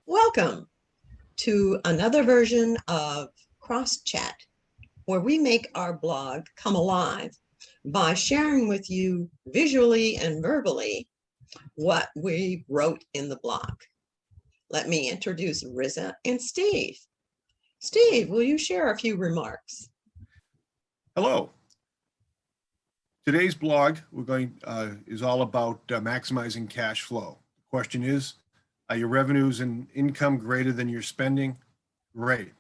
Welcome to another version of Cross Chat, where we make our blog come alive by sharing with you visually and verbally what we wrote in the blog. Let me introduce Riza and Steve. Steve, will you share a few remarks? Hello. Today's blog is all about maximizing cash flow. The question is, are your revenues and income greater than your spending? Great.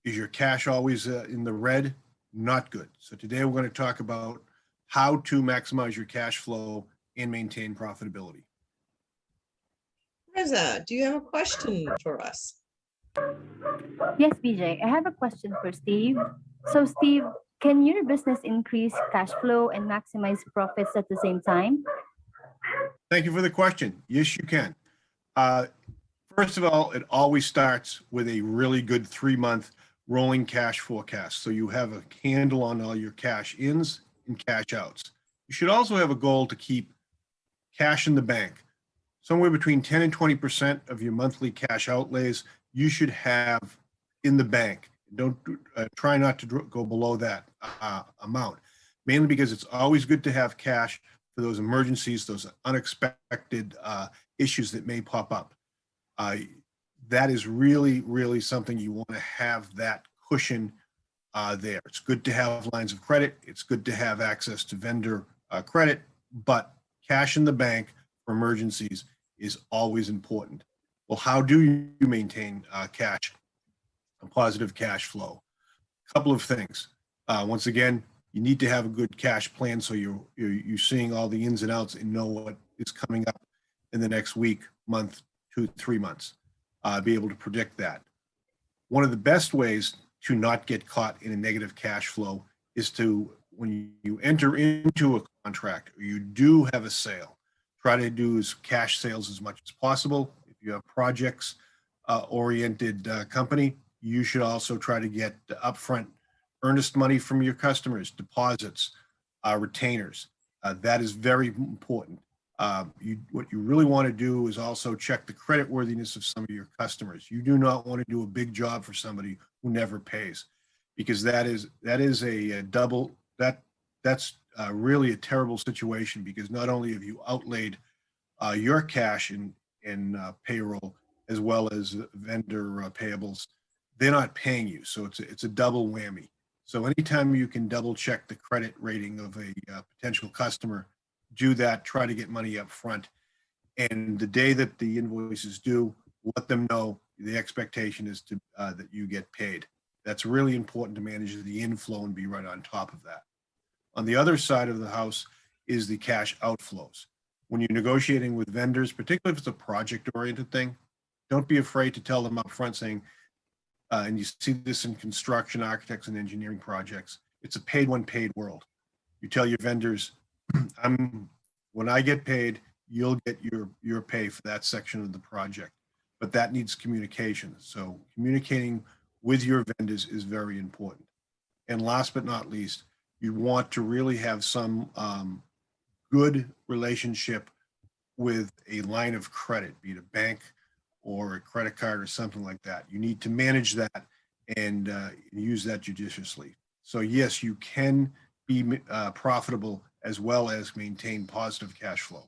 Is your cash always in the red? Not good. So today we're going to talk about how to maximize your cash flow and maintain profitability. Riza, do you have a question for us? Yes, BJ, I have a question for Steve. So, Steve, can your business increase cash flow and maximize profits at the same time? Thank you for the question. Yes, you can. First of all, it always starts with a really good 3-month rolling cash forecast. So you have a handle on all your cash ins and cash outs. You should also have a goal to keep cash in the bank. Somewhere between 10 and 20% of your monthly cash outlays, you should have in the bank. Don't try not to go below that amount, mainly because it's always good to have cash for those emergencies, those unexpected issues that may pop up. That is really, really something you want to have that cushion there. It's good to have lines of credit. It's good to have access to vendor credit, but cash in the bank for emergencies is always important. Well, how do you maintain cash, a positive cash flow? A couple of things. Once again, you need to have a good cash plan so you're seeing all the ins and outs and know what is coming up in the next week, month, 2-3 months. Be able to predict that. One of the best ways to not get caught in a negative cash flow is to, when you enter into a contract or you do have a sale, try to do cash sales as much as possible. If you have projects oriented company, you should also try to get upfront earnest money from your customers, deposits, retainers. That is very important. What you really want to do is also check the credit worthiness of some of your customers. You do not want to do a big job for somebody who never pays, because that's really a terrible situation, because not only have you outlaid your cash in payroll as well as vendor payables, they're not paying you. So it's a double whammy. So anytime you can double check the credit rating of a potential customer, do that. Try to get money up front. And the day that the invoice is due, let them know the expectation is that you get paid. That's really important to manage the inflow and be right on top of that. On the other side of the house is the cash outflows. When you're negotiating with vendors, particularly if it's a project-oriented thing, don't be afraid to tell them up front, saying, and you see this in construction, architects, and engineering projects, it's a paid when paid world. You tell your vendors, when I get paid, you'll get your pay for that section of the project. But that needs communication. So communicating with your vendors is very important. And last but not least, you want to really have some good relationship with a line of credit, be it a bank or a credit card or something like that. You need to manage that and use that judiciously. So yes, you can be profitable as well as maintain positive cash flow.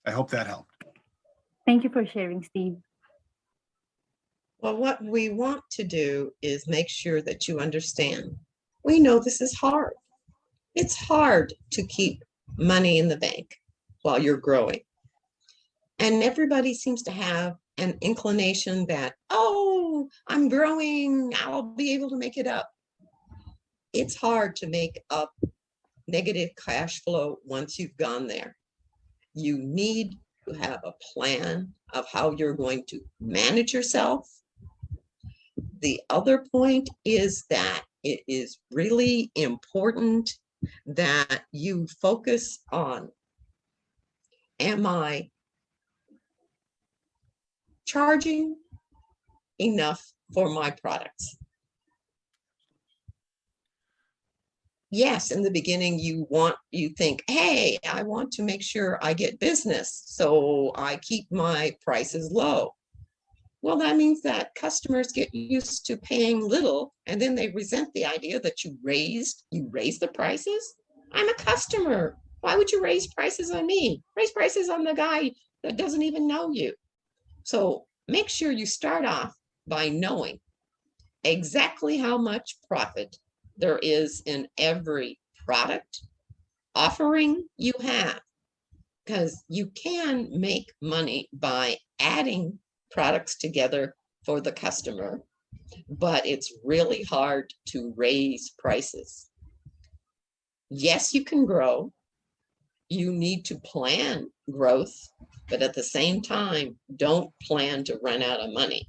I hope that helped. Thank you for sharing, Steve. Well, what we want to do is make sure that you understand. We know this is hard. It's hard to keep money in the bank while you're growing. And everybody seems to have an inclination that, oh, I'm growing, I'll be able to make it up. It's hard to make up negative cash flow once you've gone there. You need to have a plan of how you're going to manage yourself. The other point is that it is really important that you focus on, am I charging enough for my products? Yes, in the beginning, you think, hey, I want to make sure I get business, so I keep my prices low. Well, that means that customers get used to paying little and then they resent the idea that you raised the prices. I'm a customer. Why would you raise prices on me? Raise prices on the guy that doesn't even know you. So make sure you start off by knowing exactly how much profit there is in every product offering you have, because you can make money by adding products together for the customer, but it's really hard to raise prices. Yes, you can grow. You need to plan growth, but at the same time, don't plan to run out of money.